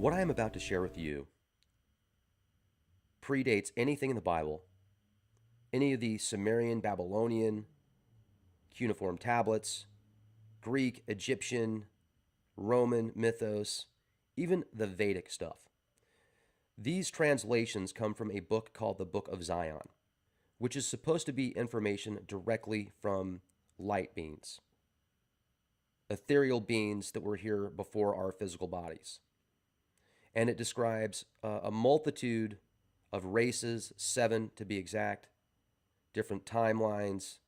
What I am about to share with you predates anything in the Bible, any of the Sumerian, Babylonian, cuneiform tablets, Greek, Egyptian, Roman mythos, even the Vedic stuff. These translations come from a book called the Book of Zion, which is supposed to be information directly from light beings, ethereal beings that were here before our physical bodies. And it describes a multitude of races, 7 to be exact, different timelines.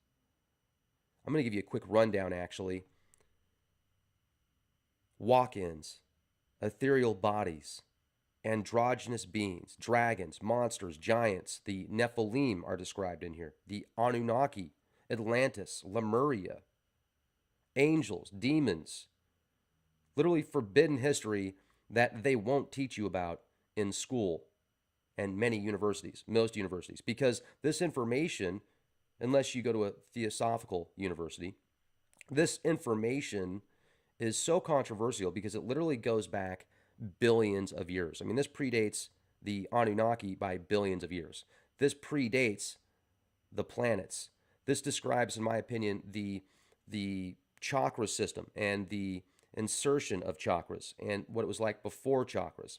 I'm going to give you a quick rundown actually. Walk ins, ethereal bodies, androgynous beings, dragons, monsters, giants. The Nephilim are described in here, the Anunnaki, Atlantis, Lemuria, angels, demons, literally forbidden history that they won't teach you about in school and many universities, most universities, because this information, unless you go to a theosophical university, this information is so controversial because it literally goes back billions of years. I mean, this predates the Anunnaki by billions of years. This predates the planets. This describes, in my opinion, the chakra system and the insertion of chakras and what it was like before chakras.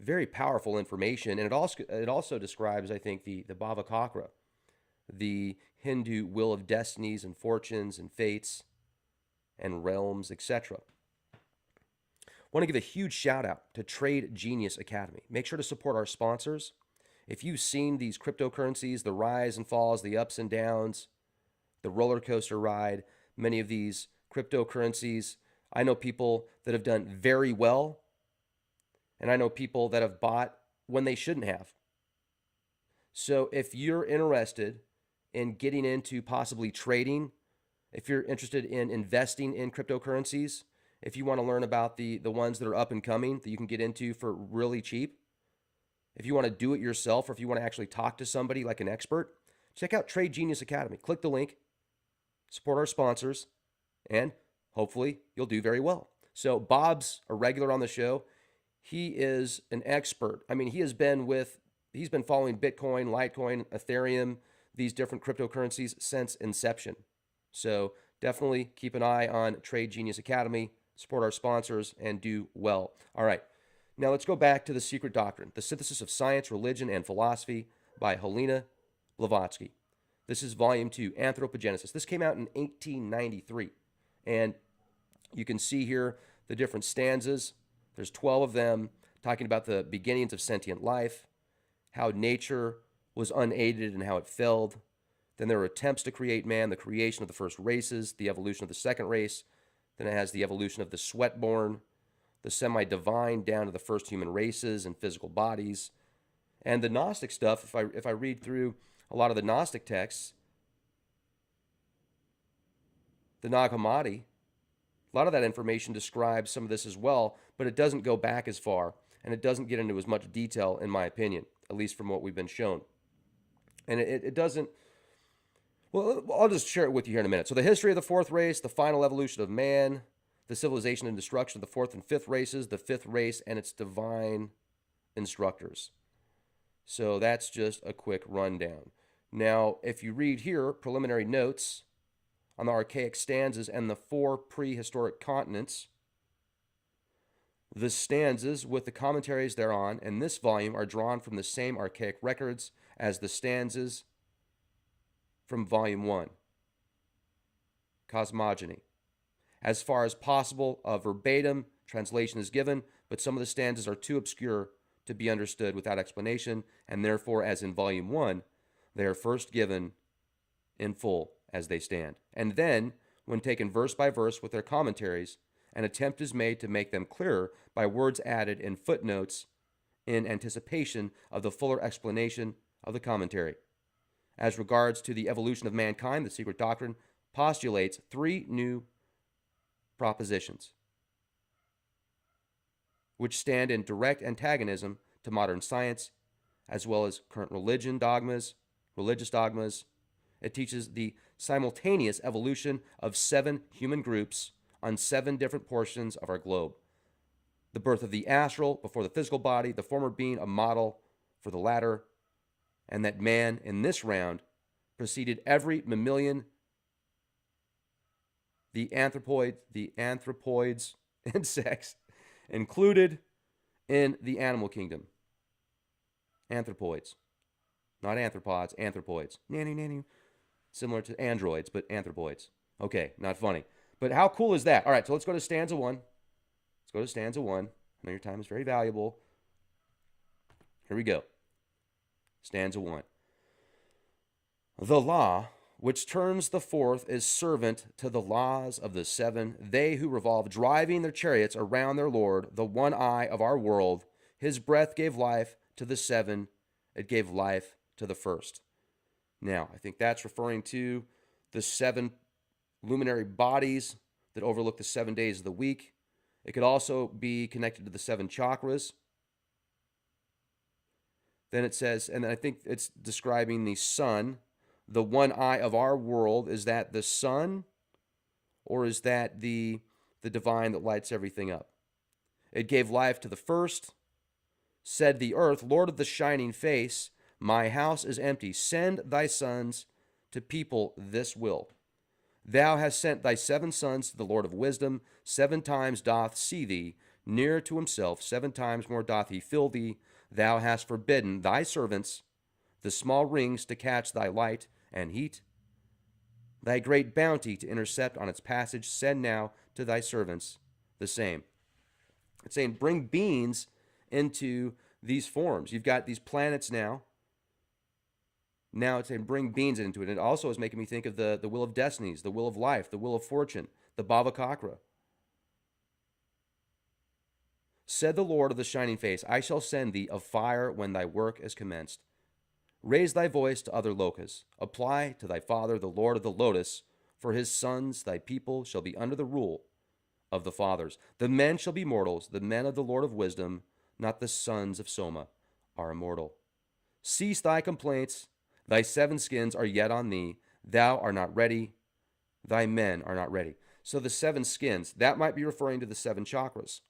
Very powerful information, and it also describes, I think, the Bhava Chakra, the Hindu wheel of destinies and fortunes and fates and realms, etc. Want to give a huge shout out to Trade Genius Academy. Make sure to support our sponsors. If you've seen these cryptocurrencies, the rise and falls, the ups and downs, the roller coaster ride, many of these cryptocurrencies, I know people that have done very well, and I know people that have bought when they shouldn't have. So if you're interested in getting into possibly trading, if you're interested in investing in cryptocurrencies, if you want to learn about the ones that are up and coming that you can get into for really cheap, if you want to do it yourself, or if you want to actually talk to somebody like an expert, check out Trade Genius Academy. Click the link, support our sponsors, and hopefully you'll do very well. So Bob's a regular on the show. He is an expert. I mean, he's been following Bitcoin, Litecoin, Ethereum, these different cryptocurrencies since inception. So definitely keep an eye on Trade Genius Academy, support our sponsors, and do well. All right, now let's go back to The Secret Doctrine, The Synthesis of Science, Religion, and Philosophy by Helena Blavatsky. This is volume 2, Anthropogenesis. This came out in 1893. And you can see here the different stanzas. There's 12 of them talking about the beginnings of sentient life, how nature was unaided and how it failed. Then there were attempts to create man, the creation of the first races, the evolution of the second race. Then it has the evolution of the sweat-born, the semi-divine down to the first human races and physical bodies. And the Gnostic stuff, if I read through a lot of the Gnostic texts, the Nag Hammadi, a lot of that information describes some of this as well, but it doesn't go back as far, and it doesn't get into as much detail, in my opinion, at least from what we've been shown. And it doesn't, well, I'll just share it with you here in a minute. So the history of the fourth race, the final evolution of man, the civilization and destruction of the fourth and fifth races, the fifth race and its divine instructors. So that's just a quick rundown. Now, if you read here, preliminary notes on the archaic stanzas and the 4 prehistoric continents, the stanzas with the commentaries thereon in this volume are drawn from the same archaic records as the stanzas from volume 1, Cosmogony. As far as possible, a verbatim translation is given, but some of the stanzas are too obscure to be understood without explanation, and therefore, as in volume 1, they are first given in full as they stand. And then, when taken verse by verse with their commentaries, an attempt is made to make them clearer by words added in footnotes in anticipation of the fuller explanation of the commentary. As regards to the evolution of mankind, the Secret Doctrine postulates 3 new propositions, which stand in direct antagonism to modern science, as well as current religious dogmas. It teaches the simultaneous evolution of 7 human groups on 7 different portions of our globe. the birth of the astral before the physical body, the former being a model for the latter, and that man in this round preceded every mammalian, the anthropoids, insects included in the animal kingdom. Anthropoids, not anthropods, anthropoids. Nanny, nanny. Similar to androids, but anthropoids. Okay, not funny. But how cool is that? All right, so let's go to stanza 1. Let's go to stanza 1. I know your time is very valuable. Here we go. Stanza 1. The law, which turns the fourth, is servant to the laws of the seven, they who revolve, driving their chariots around their Lord, the one eye of our world. His breath gave life to the seven, it gave life to the first. Now, I think that's referring to the 7 luminary bodies that overlook the 7 days of the week. It could also be connected to the 7 chakras. Then it says, and I think it's describing the sun, the one eye of our world. Is that the sun, or is that the divine that lights everything up? It gave life to the first. Said the earth, Lord of the shining face, my house is empty. Send thy sons to people this will. Thou hast sent thy 7 sons to the Lord of wisdom. 7 times doth see thee near to himself. 7 times more doth he fill thee. Thou hast forbidden thy servants the small rings to catch thy light and heat. Thy great bounty to intercept on its passage. Send now to thy servants the same. It's saying bring beings into these forms. You've got these planets now. Now it's saying bring beings into it. And it also is making me think of the will of destinies, the will of life, the will of fortune, the Bhava Chakra. Said the Lord of the shining face, I shall send thee of fire when thy work is commenced. Raise thy voice to other locusts. Apply to thy father, the Lord of the lotus, for his sons, thy people, shall be under the rule of the fathers. The men shall be mortals, the men of the Lord of wisdom, not the sons of Soma, are immortal. Cease thy complaints, thy 7 skins are yet on thee, thou art not ready, thy men are not ready. So the 7 skins, that might be referring to the 7 chakras.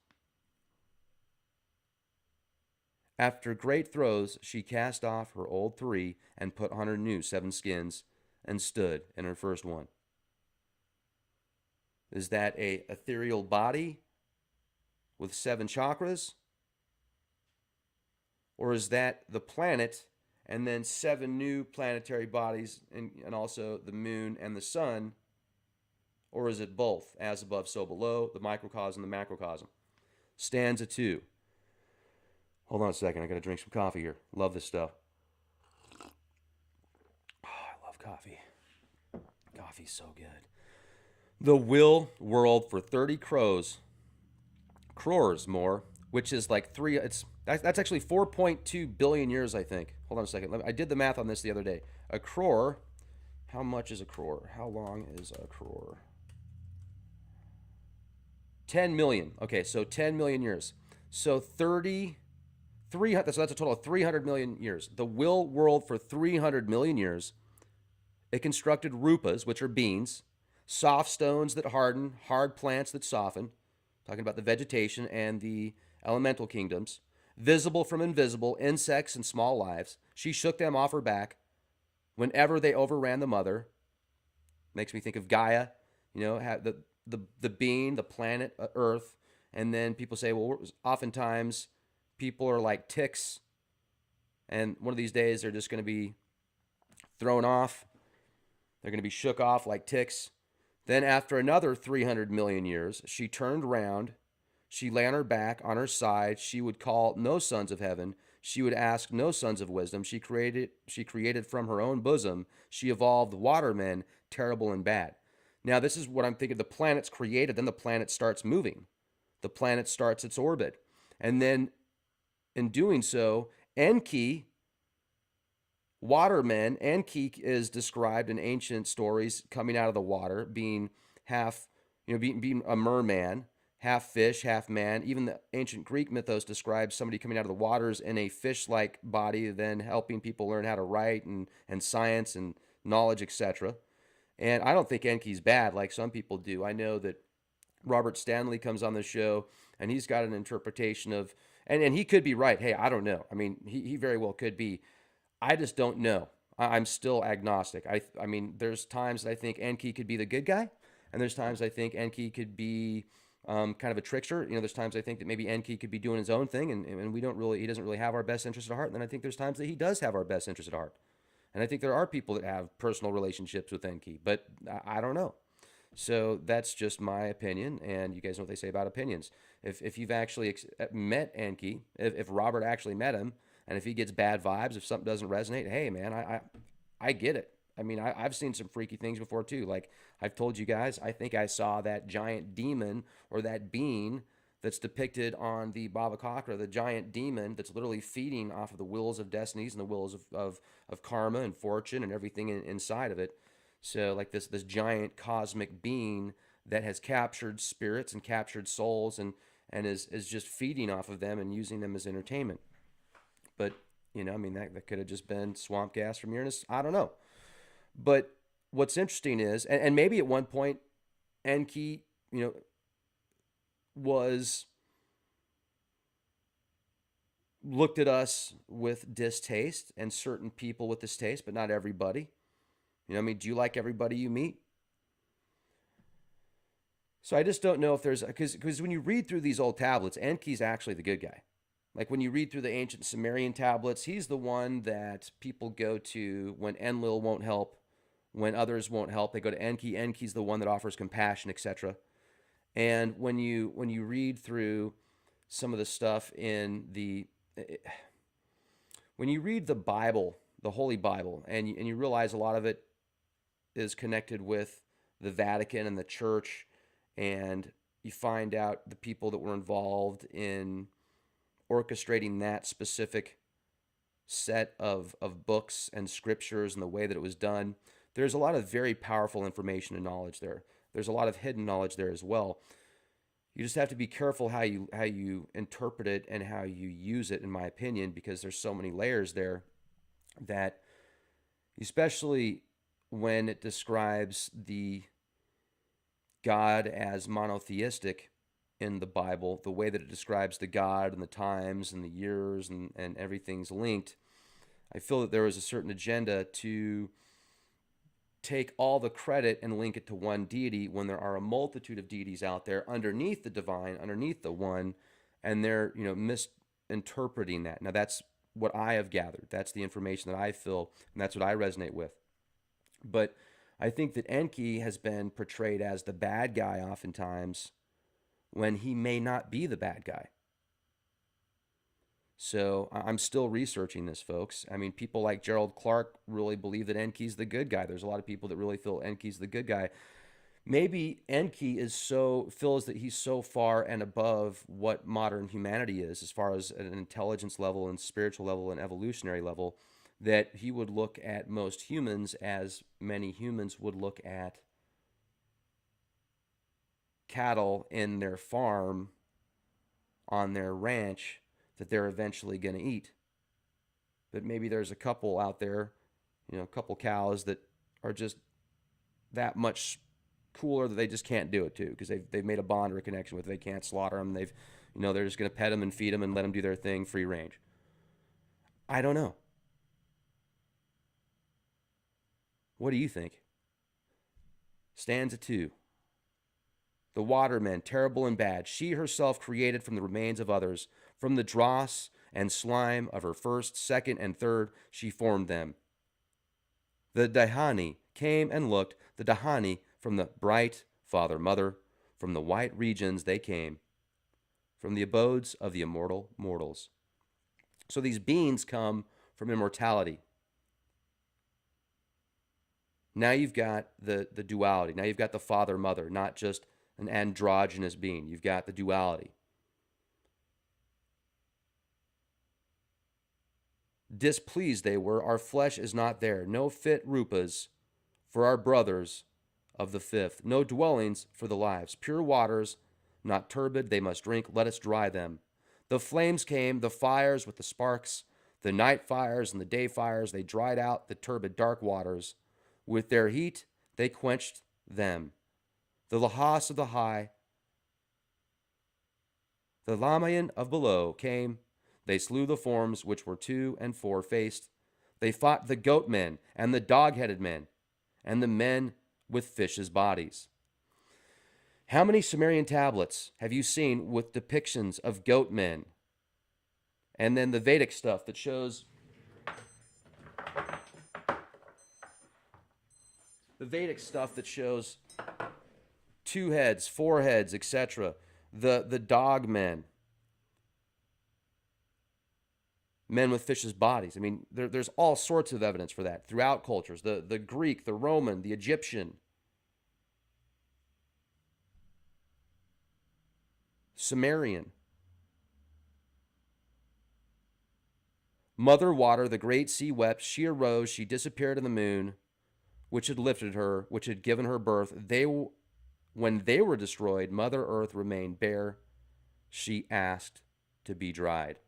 After great throes, she cast off her old 3 and put on her new 7 skins and stood in her first one. Is that a ethereal body with 7 chakras? Or is that the planet and then 7 new planetary bodies and also the moon and the sun? Or is it both, as above, so below, the microcosm, the macrocosm? Stanza 2. Hold on a second, I gotta drink some coffee here. Love this stuff. Oh, I love coffee. Coffee's so good. The will world for 30 crores more, which is like that's actually 4.2 billion years, I think. Hold on a second. I did the math on this the other day. A crore, how much is a crore? How long is a crore? 10 million. Okay, so 10 million years. So 300, so that's a total of 300 million years. The will world for 300 million years. It constructed rupas, which are beings, soft stones that harden, hard plants that soften, talking about the vegetation and the elemental kingdoms, visible from invisible, insects and small lives. She shook them off her back whenever they overran the mother. Makes me think of Gaia, the being, the planet, Earth. And then people say, well, oftentimes people are like ticks, and one of these days they're just going to be thrown off. They're going to be shook off like ticks. Then after another 300 million years, she turned round. She lay on her back, on her side. She would call no sons of heaven. She would ask no sons of wisdom. She created from her own bosom. She evolved watermen, terrible and bad. Now, this is what I'm thinking. The planet's created, then the planet starts moving. The planet starts its orbit. And then in doing so, Enki, watermen, Enki is described in ancient stories coming out of the water, being half, being a merman, half fish, half man. Even the ancient Greek mythos describes somebody coming out of the waters in a fish-like body, then helping people learn how to write and science and knowledge, etc. And I don't think Enki's bad like some people do. I know that Robert Stanley comes on the show and he's got an interpretation of, and he could be right. Hey, I don't know. I mean, he very well could be. I just don't know. I'm still agnostic. I mean, there's times that I think Enki could be the good guy, and there's times I think Enki could be kind of a trickster. You know, there's times I think that maybe Enki could be doing his own thing, and we don't really, he doesn't really have our best interest at heart. And then I think there's times that he does have our best interest at heart. And I think there are people that have personal relationships with Enki, but I don't know. So that's just my opinion, and you guys know what they say about opinions. If you've actually met Enki, if Robert actually met him, and if he gets bad vibes, if something doesn't resonate, hey man, I get it. I mean, I've seen some freaky things before too. Like I've told you guys, I think I saw that giant demon or that being that's depicted on the Baba Chakra, the giant demon that's literally feeding off of the wills of destinies and the wills of karma and fortune and everything inside of it. So like this giant cosmic being that has captured spirits and captured souls and is just feeding off of them and using them as entertainment. But you know, I mean that could have just been swamp gas from Uranus. I don't know. But what's interesting is, and maybe at one point, Enki, you know, was looked at us with distaste and certain people with distaste, but not everybody. You know, I mean, do you like everybody you meet? So I just don't know if there's, because when you read through these old tablets, Enki's actually the good guy. Like when you read through the ancient Sumerian tablets, he's the one that people go to when Enlil won't help, when others won't help. They go to Enki. Enki's the one that offers compassion, etc. And when you read through some of the stuff in the when you read the Bible, the Holy Bible, and you realize a lot of it is connected with the Vatican and the Church, and you find out the people that were involved in orchestrating that specific set of books and scriptures and the way that it was done. There's a lot of very powerful information and knowledge there. There's a lot of hidden knowledge there as well. You just have to be careful how you interpret it and how you use it, in my opinion, because there's so many layers there that, especially when it describes the God as monotheistic in the Bible, the way that it describes the God and the times and the years and everything's linked, I feel that there is a certain agenda to take all the credit and link it to one deity when there are a multitude of deities out there underneath the divine, underneath the one, and they're, you know, misinterpreting that. Now that's what I have gathered. That's the information that I feel, and that's what I resonate with. But I think that Enki has been portrayed as the bad guy oftentimes when he may not be the bad guy. So I'm still researching this, folks. I mean, people like Gerald Clark really believe that Enki's the good guy. There's a lot of people that really feel Enki's the good guy. Maybe Enki feels that he's so far and above what modern humanity is, as far as an intelligence level and spiritual level and evolutionary level, that he would look at most humans as many humans would look at cattle in their farm on their ranch that they're eventually going to eat. But maybe there's a couple out there, you know, a couple cows that are just that much cooler that they just can't do it to, because they've made a bond or a connection with it. They can't slaughter them. They're just going to pet them and feed them and let them do their thing, free range. I don't know. What do you think? Stanza 2. The watermen, terrible and bad, she herself created from the remains of others, from the dross and slime of her first, second, and third, she formed them. The Dahani came and looked, the Dahani from the bright father, mother, from the white regions they came, from the abodes of the immortal mortals. So these beings come from immortality. Now you've got the duality. Now you've got the father, mother, not just an androgynous being. You've got the duality. Displeased they were, our flesh is not there, no fit rupas for our brothers of the fifth, no dwellings for the lives, pure waters, not turbid, they must drink, let us dry them. The flames came, the fires with the sparks, the night fires and the day fires, they dried out the turbid dark waters. With their heat they quenched them. The Lahas of the high The Lamayan of below came. They slew the forms which were 2 and 4 faced. They fought the goat men and the dog-headed men and the men with fishes' bodies. How many Sumerian tablets have you seen with depictions of goat men? And then the Vedic stuff that shows two heads, four heads, etc. The dog men, men with fishes' bodies. I mean, there's all sorts of evidence for that throughout cultures. The Greek, the Roman, the Egyptian, Sumerian. Mother water, the great sea wept. She arose. She disappeared in the moon, which had lifted her, which had given her birth. When they were destroyed, Mother Earth remained bare. She asked to be dried.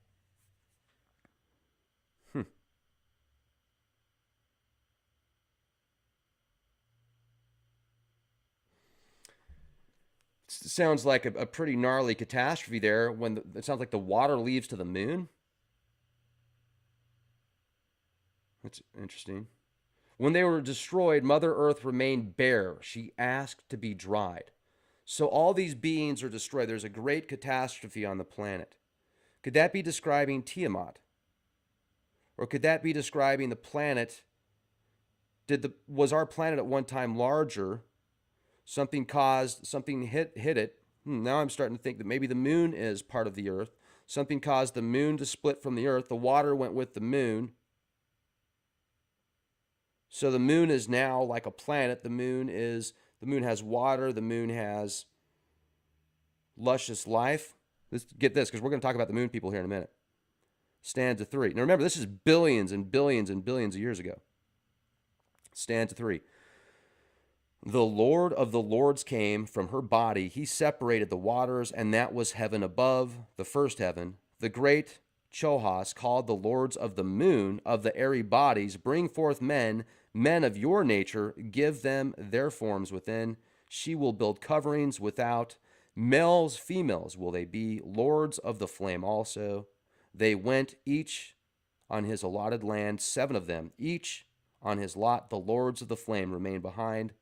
Sounds like a pretty gnarly catastrophe there when it sounds like the water leaves to the moon. That's interesting. When they were destroyed, Mother Earth remained bare. She asked to be dried. So all these beings are destroyed. There's a great catastrophe on the planet. Could that be describing Tiamat? Or could that be describing the planet? Was our planet at one time larger? Something hit it. Now I'm starting to think that maybe the moon is part of the Earth. Something caused the moon to split from the Earth. The water went with the moon. So the moon is now like a planet. The moon has water. The moon has luscious life. Get this, because we're going to talk about the moon people here in a minute. Stanza 3. Now remember, this is billions and billions and billions of years ago. Stanza 3. The Lord of the Lords came from her body. He separated the waters, and that was heaven above, the first heaven. The great Chohas, called the lords of the moon, of the airy bodies, bring forth men of your nature, give them their forms within. She will build coverings without. Males, females will they be, lords of the flame also. They went each on his allotted land, 7 of them, each on his lot. The lords of the flame remained behind.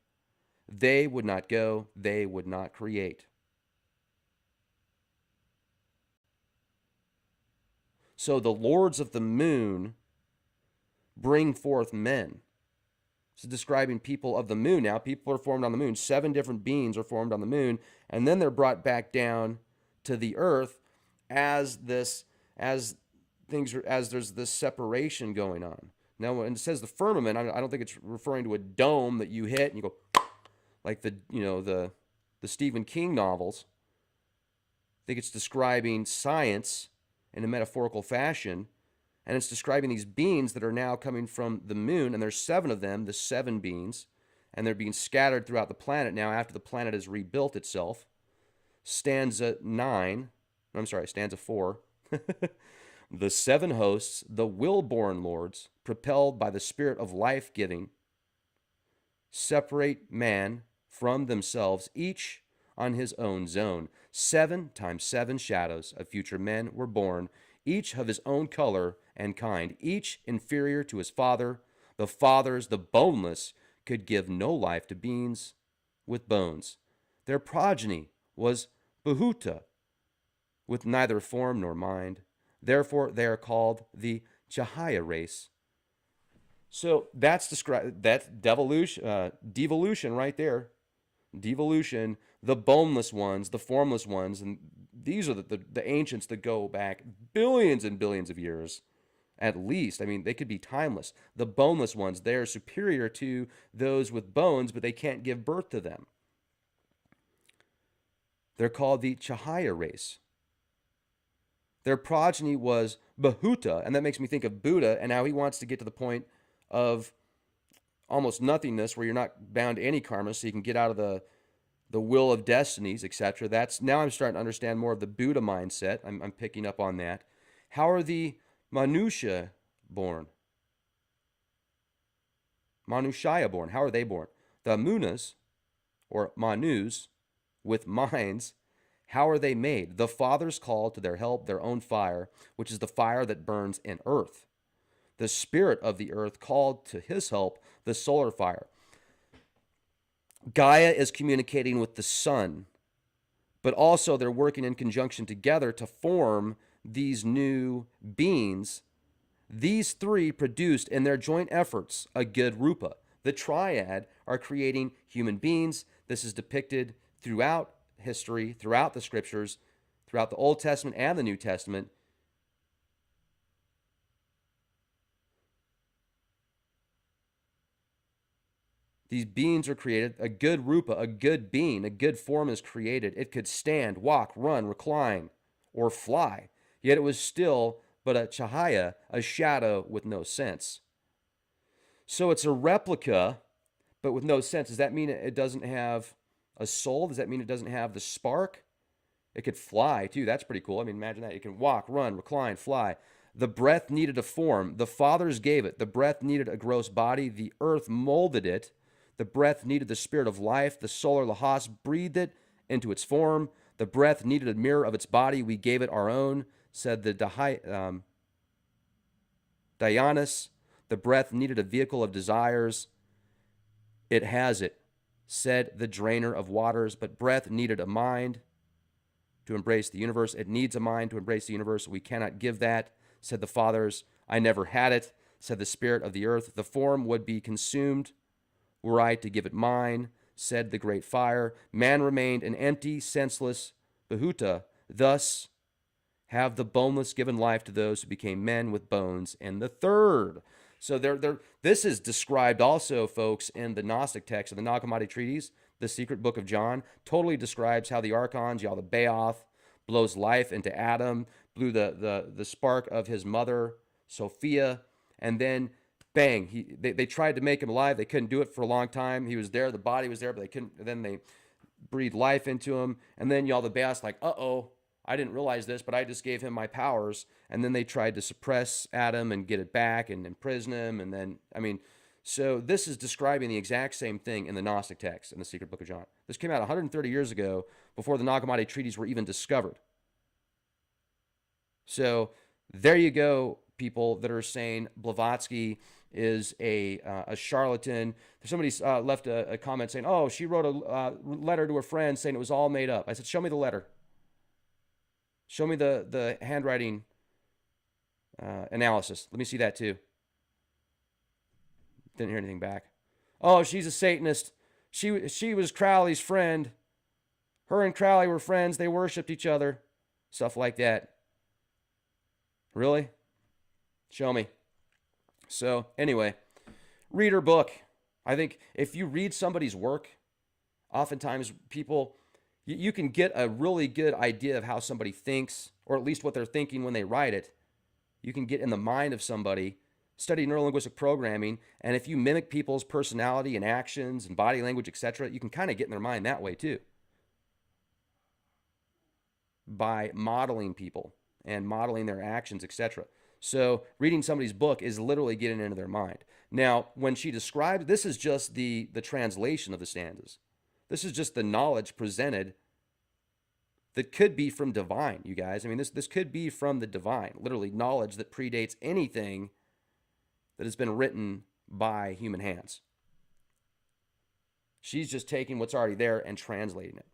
They would not go, they would not create. So the lords of the moon bring forth men. It's describing people of the moon now. People are formed on the moon. 7 different beings are formed on the moon, and then they're brought back down to the earth as there's this separation going on. Now, when it says the firmament, I don't think it's referring to a dome that you hit and you go like the Stephen King novels. I think it's describing science in a metaphorical fashion, and it's describing these beings that are now coming from the moon, and there's 7 of them, the 7 beings, and they're being scattered throughout the planet now after the planet has rebuilt itself. Stanza 4. The 7 hosts, the will-born lords, propelled by the spirit of life-giving, separate man from themselves, each on his own zone. 7 times 7 shadows of future men were born, each of his own color and kind, each inferior to his father. The fathers, the boneless, could give no life to beings with bones. Their progeny was Behuta, with neither form nor mind. Therefore, they are called the Chahaya race. So that's devolution right there. Devolution, the boneless ones, the formless ones, and these are the ancients that go back billions and billions of years, at least. I mean, they could be timeless. The boneless ones, they are superior to those with bones, but they can't give birth to them. They're called the Chahaya race. Their progeny was Behuta, and that makes me think of Buddha and how he wants to get to the point of almost nothingness where you're not bound to any karma, so you can get out of the will of destinies, etc. That's now I'm starting to understand more of the Buddha mindset. I'm picking up on that. How are the Manusha born? Manushaya born. How are they born? The Munas, or Manus, with minds, How are they made? The fathers called to their help their own fire, which is the fire that burns in earth. The spirit of the earth called to his help the solar fire. Gaia is communicating with the sun, but also they're working in conjunction together to form these new beings. These three produced in their joint efforts a good rupa. The triad are creating human beings. This is depicted throughout history, throughout the scriptures, throughout the Old Testament and the New Testament. These beings are created. A good rupa, a good being, a good form is created. It could stand, walk, run, recline, or fly. Yet it was still but a chahaya, a shadow with no sense. So it's a replica, but with no sense. Does that mean it doesn't have a soul? Does that mean it doesn't have the spark? It could fly too. That's pretty cool. I mean, imagine that. It can walk, run, recline, fly. The breath needed a form. The fathers gave it. The breath needed a gross body. The earth molded it. The breath needed the spirit of life. The solar lahas breathed it into its form. The breath needed a mirror of its body. We gave it our own, said the Dionysus. The breath needed a vehicle of desires. It has it, said the drainer of waters. But breath needed a mind to embrace the universe. It needs a mind to embrace the universe. We cannot give that, said the fathers. I never had it, said the spirit of the earth. The form would be consumed were I to give it mine, said the great fire. Man remained an empty, senseless Bahuta. Thus have the boneless given life to those who became men with bones in the third. So this is described also, folks, in the Gnostic text of the Nag Hammadi treatise, the secret book of John. Totally describes how the archons, Yaldabaoth, blows life into Adam, blew the spark of his mother, Sophia, and then bang, they tried to make him alive. They couldn't do it for a long time. He was there, the body was there, but they couldn't. Then they breathed life into him. And then Yaldabaoth's like, uh-oh, I didn't realize this, but I just gave him my powers. And then they tried to suppress Adam and get it back and imprison him. And then, I mean, so this is describing the exact same thing in the Gnostic text in the secret book of John. This came out 130 years ago before the Nag Hammadi treaties were even discovered. So there you go, people that are saying Blavatsky is a charlatan. Somebody left a comment saying, oh, she wrote a letter to a friend saying it was all made up. I said, show me the letter. Show me the handwriting analysis. Let me see that too. Didn't hear anything back. Oh, she's a Satanist. She was Crowley's friend. Her and Crowley were friends. They worshipped each other. Stuff like that. Really? Show me. So anyway, read her book. I think if you read somebody's work, oftentimes people, you can get a really good idea of how somebody thinks, or at least what they're thinking when they write it. You can get in the mind of somebody, study neurolinguistic programming, and if you mimic people's personality and actions and body language, etc., you can kind of get in their mind that way too. By modeling people and modeling their actions, etc. So reading somebody's book is literally getting into their mind. Now, when she describes, this is just the translation of the stanzas. This is just the knowledge presented that could be from divine, you guys. I mean, this could be from the divine, literally knowledge that predates anything that has been written by human hands. She's just taking what's already there and translating it.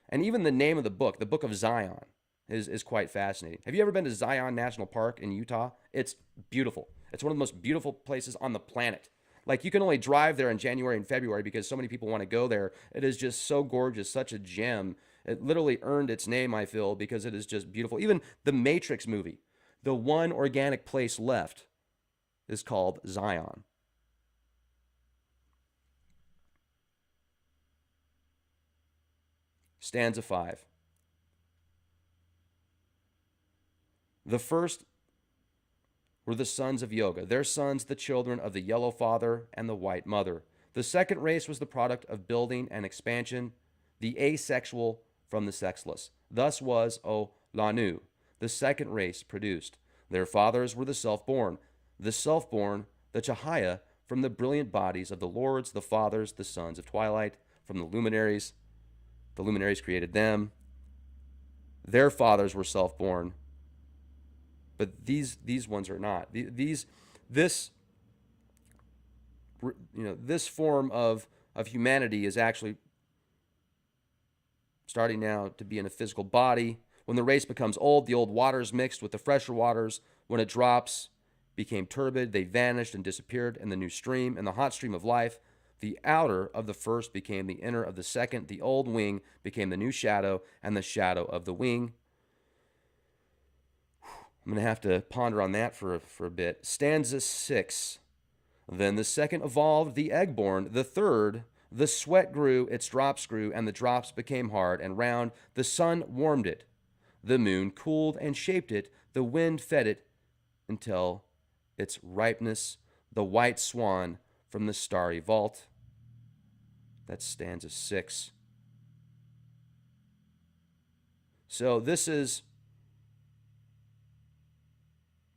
And even the name of the Book of Zion, is quite fascinating. Have you ever been to Zion National Park in Utah? It's beautiful. It's one of the most beautiful places on the planet. Like, you can only drive there in January and February because so many people want to go there. It is just so gorgeous, such a gem. It literally earned its name, I feel, because it is just beautiful. Even the Matrix movie, the one organic place left, is called Zion. Stanza 5. The first were the sons of Yoga, their sons the children of the yellow father and the white mother. The second race was the product of building and expansion, the asexual from the sexless. Thus was, O Lanu, the second race produced. Their fathers were the self-born, the Chahaya, from the brilliant bodies of the lords, the fathers, the sons of twilight, from the luminaries. The luminaries created them. Their fathers were self-born, but these ones are not. This this form of humanity is actually starting now to be in a physical body. When the race becomes old, the old waters mixed with the fresher waters. When it drops, became turbid. They vanished and disappeared in the new stream, in the hot stream of life. The outer of the first became the inner of the second. The old wing became the new shadow, and the shadow of the wing. I'm going to have to ponder on that for a bit. Stanza 6. Then the second evolved, the egg-born. The third, the sweat grew, its drops grew, and the drops became hard and round. The sun warmed it. The moon cooled and shaped it. The wind fed it until its ripeness, the white swan from the starry vault. That's stanza 6. So this is,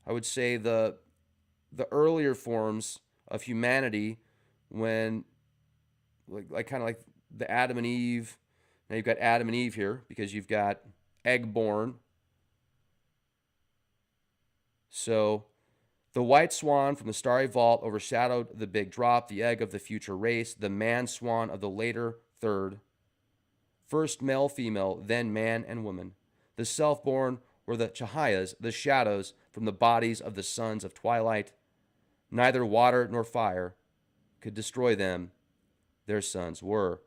I would say, the earlier forms of humanity, when like kind of like the Adam and Eve. Now you've got Adam and Eve here because you've got egg-born. So the white swan from the starry vault overshadowed the big drop, the egg of the future race, the man swan of the later third. First male, female, then man and woman. The self-born were the Chahayas, the shadows from the bodies of the sons of twilight. Neither water nor fire could destroy them. Their sons were.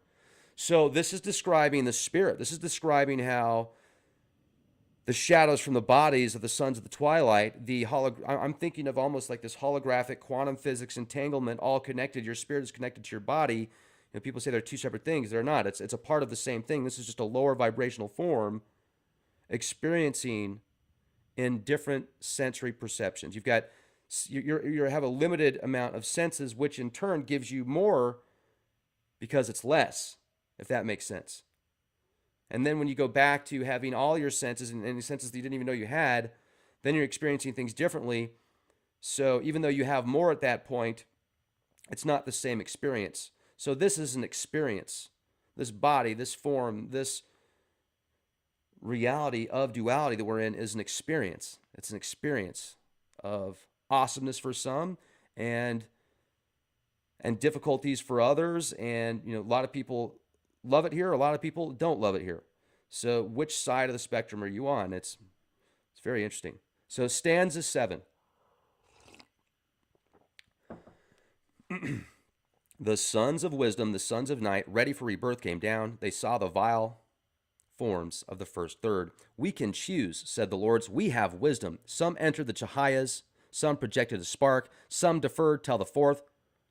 So this is describing the spirit. This is describing how the shadows from the bodies of the sons of the twilight, I'm thinking of almost like this holographic quantum physics entanglement, all connected. Your spirit is connected to your body. You know, people say they're two separate things. They're not. It's a part of the same thing. This is just a lower vibrational form experiencing in different sensory perceptions. You've got, you have a limited amount of senses, which in turn gives you more because it's less, if that makes sense. And then when you go back to having all your senses and senses that you didn't even know you had, then you're experiencing things differently. So even though you have more at that point, it's not the same experience. So this is an experience. This body, this form, this reality of duality that we're in is an experience. It's an experience of awesomeness for some and difficulties for others. And, you know, a lot of people love it here. A lot of people don't love it here. So which side of the spectrum are you on? It's very interesting. So stanza 7. The sons of wisdom, the sons of night, ready for rebirth, came down. They saw the vile forms of the first third. We can choose, said the lords. We have wisdom. Some entered the Chahayas, some projected a spark, some deferred till the fourth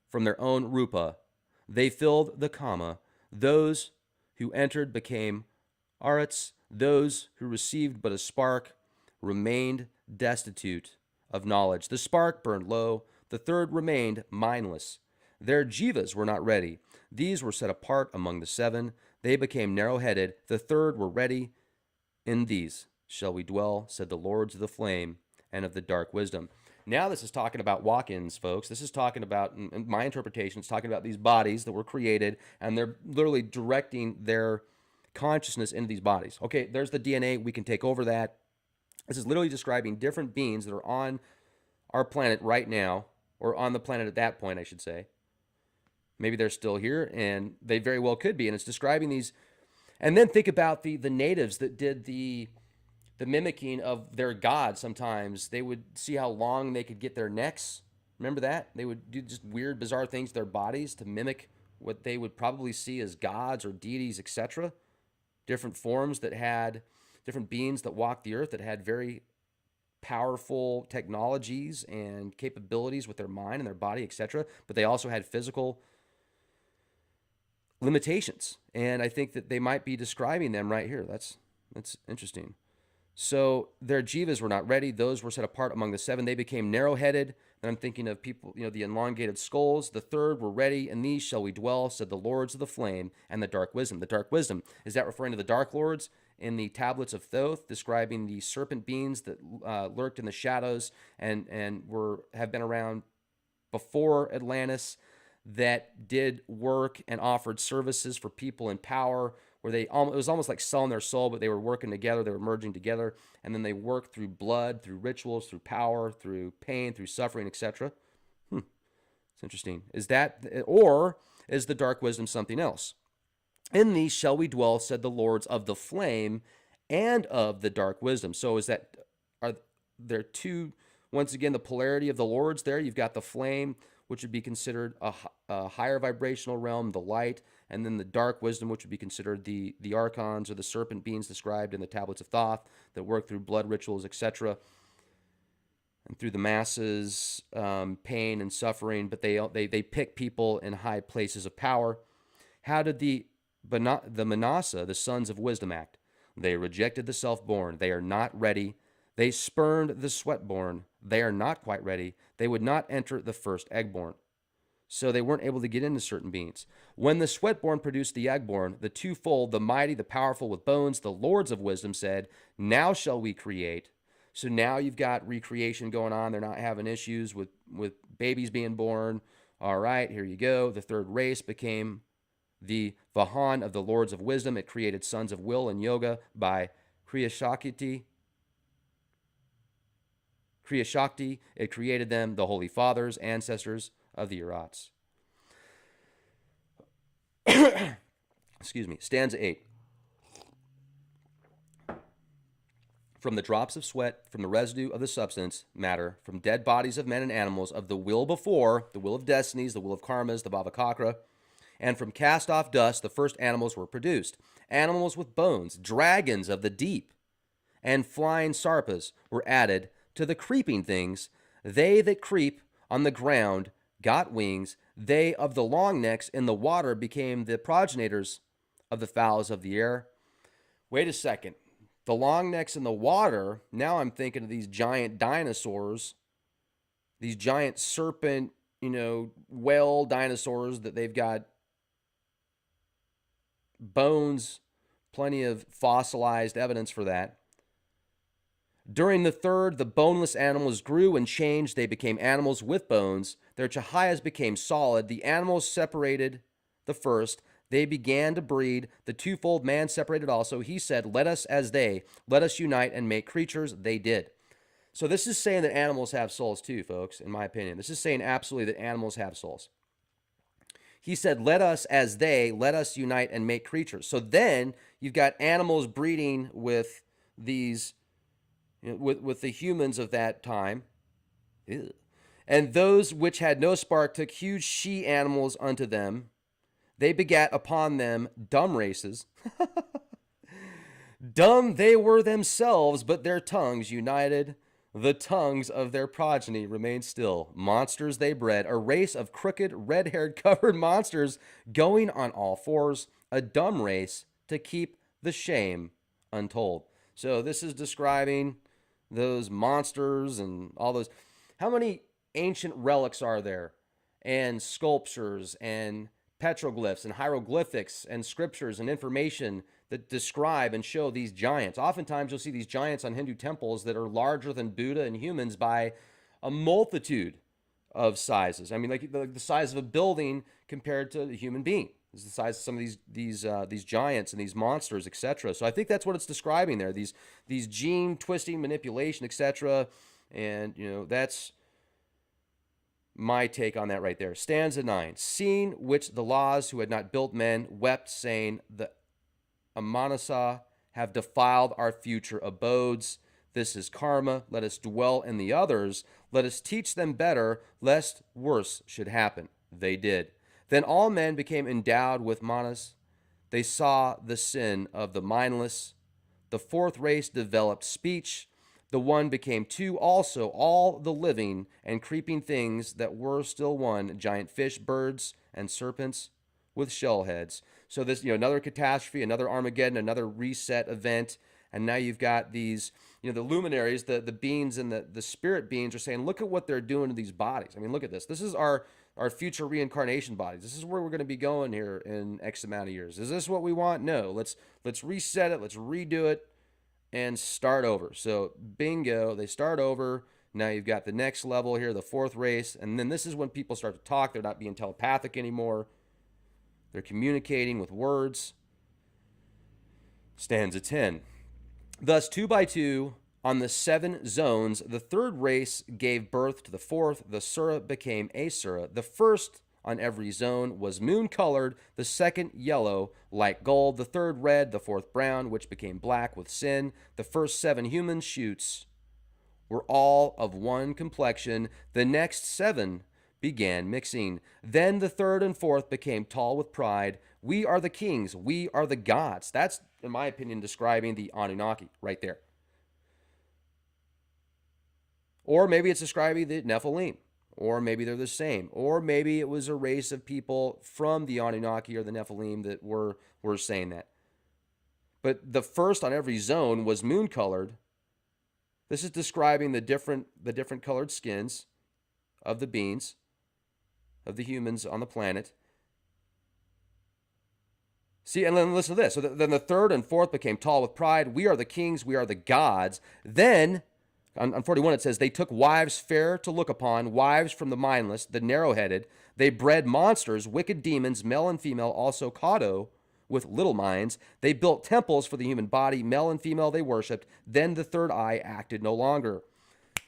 from their own rupa. They filled the kama. Those who entered became arats. Those who received but a spark remained destitute of knowledge. The spark burned low. The third remained mindless. Their jivas were not ready. These were set apart among the seven. They became narrow-headed. The third were ready. In these shall we dwell, said the lords of the flame and of the dark wisdom. Now this is talking about walk-ins, folks. This is talking about, in my interpretation, it's talking about these bodies that were created, and they're literally directing their consciousness into these bodies. Okay, there's the DNA. We can take over that. This is literally describing different beings that are on our planet right now, or on the planet at that point, I should say. Maybe they're still here, and they very well could be. And it's describing these. And then think about the natives that did the mimicking of their god. Sometimes they would see how long they could get their necks. Remember that? They would do just weird, bizarre things to their bodies to mimic what they would probably see as gods or deities, etc. Different forms that had different beings that walked the earth that had very powerful technologies and capabilities with their mind and their body, etc. But they also had physical limitations. And I think that they might be describing them right here. That's interesting. So their jivas were not ready. Those were set apart among the seven. They became narrow-headed. And I'm thinking of people, you know, the elongated skulls. The third were ready. In these shall we dwell, said the lords of the flame and the dark wisdom. The dark wisdom, is that referring to the dark lords in the tablets of Thoth, describing the serpent beings that lurked in the shadows and have been around before Atlantis? that did work and offered services for people in power, where it was almost like selling their soul, but they were working together, they were merging together, and then they worked through blood, through rituals, through power, through pain, through suffering, etc. It's interesting. Is that, or is the dark wisdom something else? In these shall we dwell, said the lords of the flame and of the dark wisdom. So are there two, once again, the polarity of the lords there? You've got the flame, which would be considered a higher vibrational realm, the light, and then the dark wisdom, which would be considered the archons or the serpent beings described in the tablets of Thoth that work through blood rituals, etc., and through the masses, pain and suffering. But they pick people in high places of power. How did the Manasseh, the sons of wisdom, act? They rejected the self-born. They are not ready. They spurned the sweat-born. They are not quite ready. They would not enter the first egg-born. So they weren't able to get into certain beings. When the sweat-born produced the egg-born, the twofold, the mighty, the powerful with bones, the lords of wisdom said, now shall we create. So now you've got recreation going on. They're not having issues with babies being born. All right, here you go. The third race became the Vahan of the Lords of Wisdom. It created sons of will and yoga by Kriya Shakti. It created them, the Holy Fathers, ancestors of the Urats. Excuse me. Stanza 8. From the drops of sweat, from the residue of the substance, matter, from dead bodies of men and animals, of the will before, the will of destinies, the will of karmas, the Bhavakakra, and from cast-off dust, the first animals were produced. Animals with bones, dragons of the deep, and flying sarpas were added to the creeping things. They that creep on the ground got wings. They of the long necks in the water became the progenitors of the fowls of the air. Wait a second. The long necks in the water, now I'm thinking of these giant dinosaurs, these giant serpent, whale dinosaurs that they've got bones, plenty of fossilized evidence for that. During the third, the boneless animals grew and changed. They became animals with bones. Their chahayas became solid. The animals separated the first. They began to breed. The twofold man separated also. He said, let us as they, let us unite and make creatures. They did. So this is saying that animals have souls too, folks, in my opinion. This is saying absolutely that animals have souls. He said, let us as they, let us unite and make creatures. So then you've got animals breeding with these, with the humans of that time. Ew. And those which had no spark took huge she animals unto them. They begat upon them dumb races. Dumb they were themselves, but their tongues united. The tongues of their progeny remained still. Monsters they bred, a race of crooked, red-haired, covered monsters going on all fours, a dumb race to keep the shame untold. So this is describing those monsters and all those. How many ancient relics are there, and sculptures and petroglyphs and hieroglyphics and scriptures and information that describe and show these giants? Oftentimes you'll see these giants on Hindu temples that are larger than Buddha and humans by a multitude of sizes. I mean, like the size of a building compared to a human being. It's the size of some of these giants and these monsters, etc. So I think that's what it's describing there. These gene twisting, manipulation, etc. And that's my take on that right there. Stanza 9. Seeing which the laws who had not built men wept, saying, the Amanasa have defiled our future abodes. This is karma. Let us dwell in the others. Let us teach them better, lest worse should happen. They did. Then all men became endowed with manas. They saw the sin of the mindless. The fourth race developed speech. The one became two also, all the living and creeping things that were still one, giant fish, birds, and serpents with shell heads. So this, another catastrophe, another Armageddon, another reset event. And now you've got these, the luminaries, the beings and the spirit beings are saying, look at what they're doing to these bodies. I mean, look at this. This is our future reincarnation bodies. This is where we're going to be going here in X amount of years. Is this what we want? No. Let's reset it. Let's redo it and start over. So bingo, they start over Now you've got the next level here, the fourth race, and then this is when people start to talk. They're not being telepathic anymore. They're communicating with words. Stanza 10. Thus, two by two, on the 7 zones, the third race gave birth to the fourth. The Sura became Asura. The first on every zone was moon-colored, the second yellow, like gold, the third red, the fourth brown, which became black with sin. The first 7 human shoots were all of one complexion. The next 7 began mixing. Then the third and fourth became tall with pride. We are the kings. We are the gods. That's, in my opinion, describing the Anunnaki right there. Or maybe it's describing the Nephilim. Or maybe they're the same. Or maybe it was a race of people from the Anunnaki or the Nephilim that were saying that. But the first on every zone was moon-colored. This is describing the different colored skins of the beings, of the humans on the planet. See, and then listen to this. So then the third and fourth became tall with pride. We are the kings. We are the gods. Then, on 41, it says, they took wives fair to look upon, wives from the mindless, the narrow-headed. They bred monsters, wicked demons, male and female, also Kado, with little minds. They built temples for the human body, male and female they worshipped. Then the third eye acted no longer.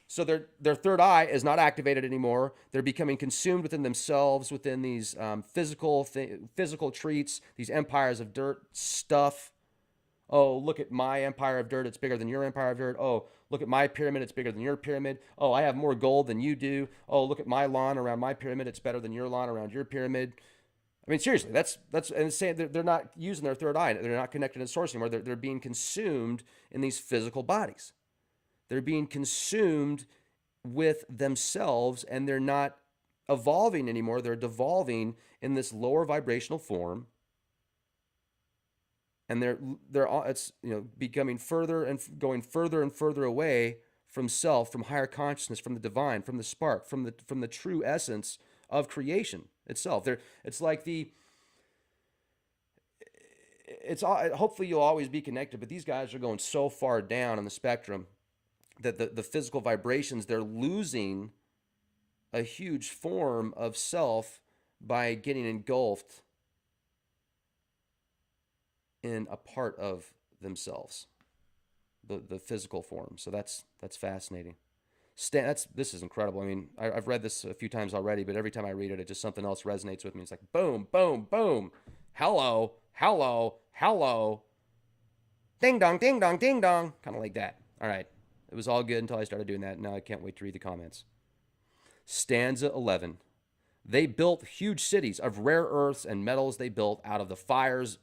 So their third eye is not activated anymore. They're becoming consumed within themselves, within these physical treats, these empires of dirt stuff. Oh, look at my empire of dirt. It's bigger than your empire of dirt. Oh, look at my pyramid. It's bigger than your pyramid. Oh, I have more gold than you do. Oh, look at my lawn around my pyramid. It's better than your lawn around your pyramid. I mean, seriously, that's and saying they're not using their third eye. They're not connected to the source anymore. They're being consumed in these physical bodies. They're being consumed with themselves, and they're not evolving anymore. They're devolving in this lower vibrational form, and it's becoming further and going further and further away from self, from higher consciousness, from the divine, from the spark, from the true essence of creation itself. It's like hopefully you'll always be connected, but these guys are going so far down on the spectrum that the physical vibrations, they're losing a huge form of self by getting engulfed in a part of themselves, the physical form. So that's fascinating. This is incredible. I mean, I've read this a few times already, but every time I read it, just something else resonates with me. It's like boom, boom, boom. Hello, hello, hello. Ding dong, ding dong, ding dong. Kind of like that. All right. It was all good until I started doing that. Now I can't wait to read the comments. Stanza 11. They built huge cities of rare earths and metals. They built out of the fires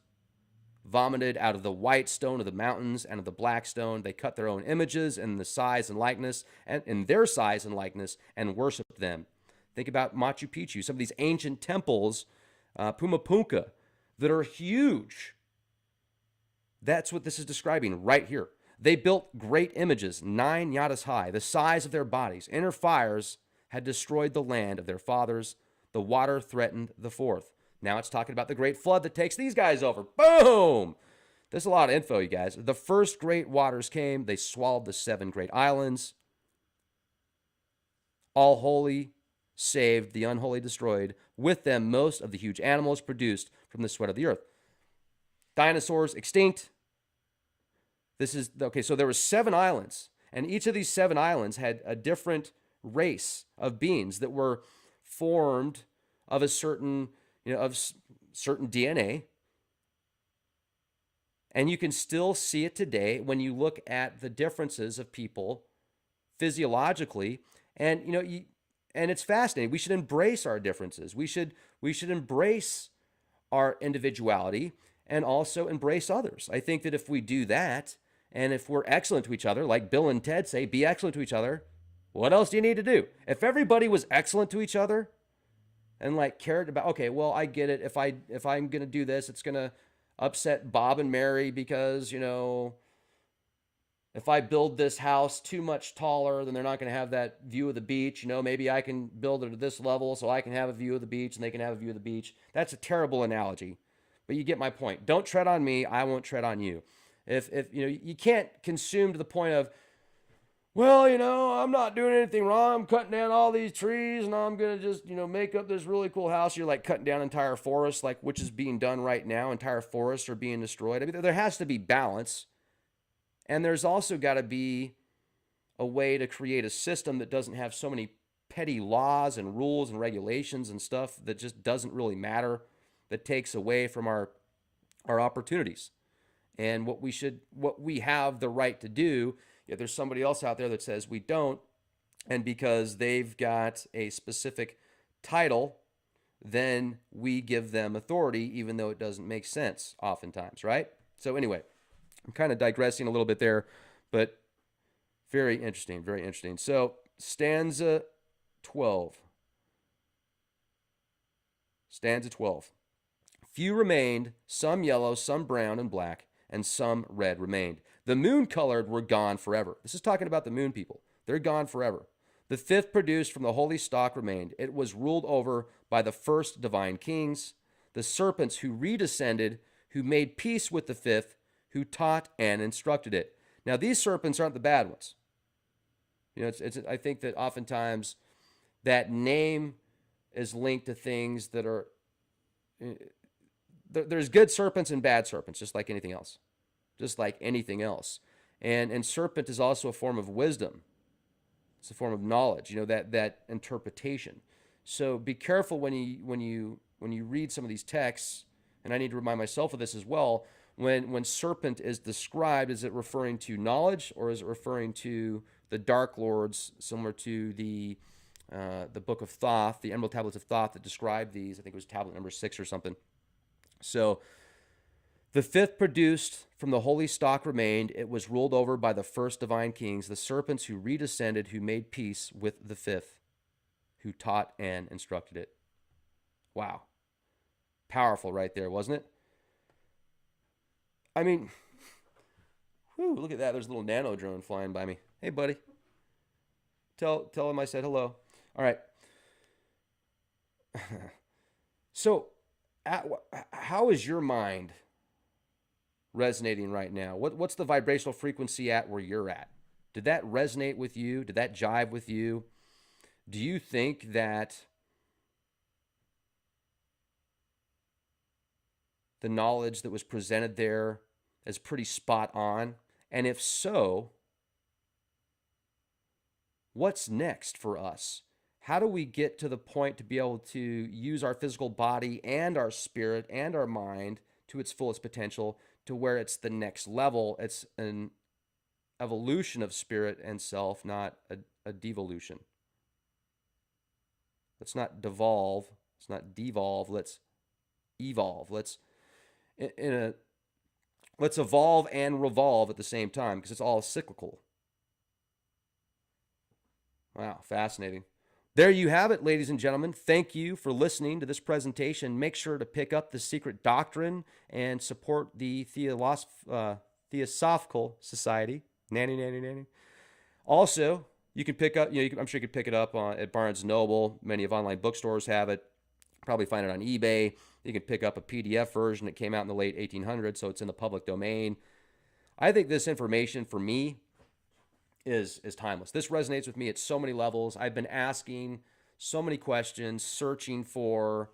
vomited out of the white stone of the mountains and of the black stone. They cut their own images in the size and likeness, and in their size and likeness, and worshiped them. Think about Machu Picchu, some of these ancient temples, Pumapunka, that are huge. That's what this is describing right here. They built great images, 9 yatas high, the size of their bodies. Inner fires had destroyed the land of their fathers. The water threatened the fourth. Now it's talking about the great flood that takes these guys over. Boom! There's a lot of info, you guys. The first great waters came. They swallowed the 7 great islands. All holy saved, the unholy destroyed. With them, most of the huge animals produced from the sweat of the earth. Dinosaurs extinct. So there were 7 islands, and each of these 7 islands had a different race of beings that were formed of a certain DNA. And you can still see it today when you look at the differences of people physiologically. And, and it's fascinating. We should embrace our differences. We should embrace our individuality and also embrace others. I think that if we do that, and if we're excellent to each other, like Bill and Ted say, be excellent to each other, what else do you need to do? If everybody was excellent to each other and cared about, okay, well, I get it. If I'm going to do this, it's going to upset Bob and Mary because, if I build this house too much taller, then they're not going to have that view of the beach. Maybe I can build it at this level so I can have a view of the beach and they can have a view of the beach. That's a terrible analogy, but you get my point. Don't tread on me. I won't tread on you. If you can't consume to the point of, well, I'm not doing anything wrong. I'm cutting down all these trees and I'm going to just, make up this really cool house. You're like cutting down entire forests, like which is being done right now. Entire forests are being destroyed. I mean, there has to be balance. And there's also got to be a way to create a system that doesn't have so many petty laws and rules and regulations and stuff that just doesn't really matter, that takes away from our opportunities and what we have the right to do. If there's somebody else out there that says we don't, and because they've got a specific title, then we give them authority, even though it doesn't make sense oftentimes, right? So anyway, I'm kind of digressing a little bit there, but very interesting, very interesting. So stanza 12. Stanza 12. Few remained, some yellow, some brown and black, and some red remained. The moon colored were gone forever. This is talking about the moon people. They're gone forever. The fifth produced from the holy stock remained. It was ruled over by the first divine kings, the serpents who redescended, who made peace with the fifth, who taught and instructed it. Now, these serpents aren't the bad ones. I think that oftentimes that name is linked to things that are, there's good serpents and bad serpents, just like anything else. Just like anything else. And serpent is also a form of wisdom. It's a form of knowledge, that interpretation. So be careful when you read some of these texts, and I need to remind myself of this as well. When serpent is described, is it referring to knowledge, or is it referring to the Dark Lords, similar to the Book of Thoth, the Emerald Tablets of Thoth that describe these? I think it was tablet number 6 or something. So the fifth produced from the holy stock remained. It was ruled over by the first divine kings, the serpents who redescended, who made peace with the fifth, who taught and instructed it. Wow. Powerful right there, wasn't it? I mean, whew, look at that. There's a little nano drone flying by me. Hey, buddy. Tell him I said hello. All right. So, how is your mind resonating right now? What's the vibrational frequency at where you're at? Did that resonate with you? Did that jive with you? Do you think that the knowledge that was presented there is pretty spot on? And if so, what's next for us? How do we get to the point to be able to use our physical body and our spirit and our mind to its fullest potential, to where it's the next level? It's an evolution of spirit and self, not a devolution. Let's not devolve. Let's not devolve. Let's evolve. Let's evolve and revolve at the same time, because it's all cyclical. Wow, fascinating. There you have it, ladies and gentlemen. Thank you for listening to this presentation. Make sure to pick up The Secret Doctrine and support the Theosophical Society. Nanny. Also, you can pick up, I'm sure you could pick it up at Barnes & Noble. Many of online bookstores have it. Probably find it on eBay. You can pick up a PDF version that came out in the late 1800s, so it's in the public domain. I think this information, for me, is timeless. This resonates with me at so many levels. I've been asking so many questions, searching for,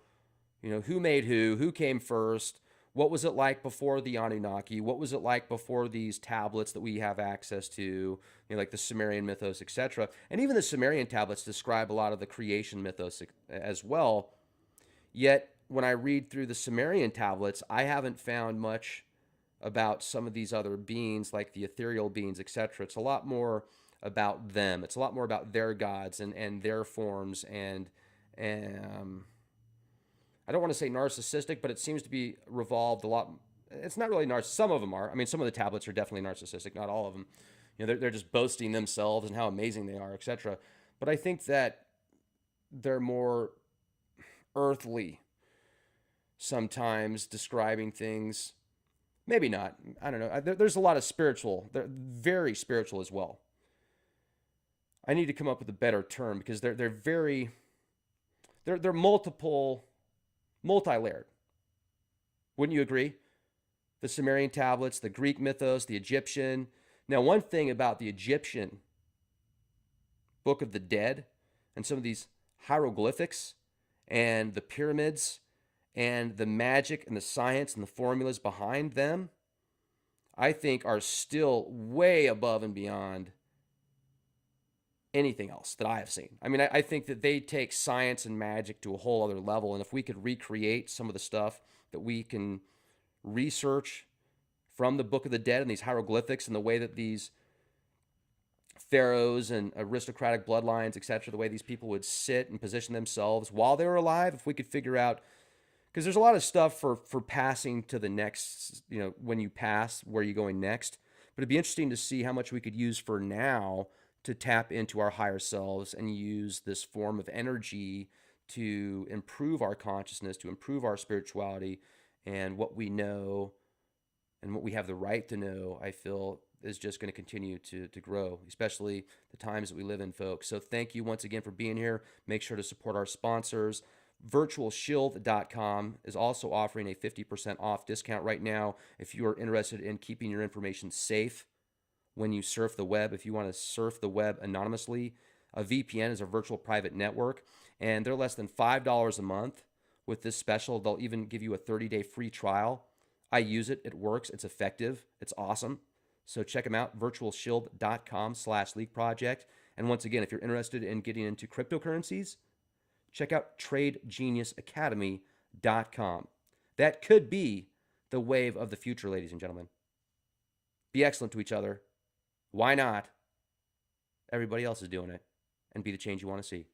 who made who came first, what was it like before the Anunnaki, what was it like before these tablets that we have access to, like the Sumerian mythos, etc. And even the Sumerian tablets describe a lot of the creation mythos as well. Yet, when I read through the Sumerian tablets, I haven't found much about some of these other beings, like the ethereal beings, etc. It's a lot more about them. It's a lot more about their gods and their forms. And I don't want to say narcissistic, but it seems to be revolved a lot. It's not really narcissistic. Some of them are. I mean, some of the tablets are definitely narcissistic. Not all of them. They're just boasting themselves and how amazing they are, etc. But I think that they're more earthly sometimes, describing things. Maybe not. I don't know. There's a lot of spiritual. They're very spiritual as well. I need to come up with a better term, because they're multi-layered. Wouldn't you agree? The Sumerian tablets, the Greek mythos, the Egyptian. Now, one thing about the Egyptian Book of the Dead and some of these hieroglyphics and the pyramids and the magic and the science and the formulas behind them, I think are still way above and beyond anything else that I have seen. I mean, I think that they take science and magic to a whole other level. And if we could recreate some of the stuff that we can research from the Book of the Dead and these hieroglyphics and the way that these pharaohs and aristocratic bloodlines, etc., the way these people would sit and position themselves while they were alive, if we could figure out, because there's a lot of stuff for passing to the next, when you pass, where are you going next? But it'd be interesting to see how much we could use for now to tap into our higher selves and use this form of energy to improve our consciousness, to improve our spirituality, and what we know and what we have the right to know, I feel, is just going to continue to grow, especially the times that we live in, folks. So thank you once again for being here. Make sure to support our sponsors. Virtualshield.com is also offering a 50% off discount right now if you are interested in keeping your information safe when you surf the web. If you want to surf the web anonymously, a VPN is a virtual private network, and they're less than $5 a month with this special. They'll even give you a 30-day free trial. I use it. It works. It's effective. It's awesome. So check them out, virtualshield.com/leakproject. And once again, if you're interested in getting into cryptocurrencies, check out tradegeniusacademy.com. That could be the wave of the future, ladies and gentlemen. Be excellent to each other. Why not? Everybody else is doing it. And be the change you want to see.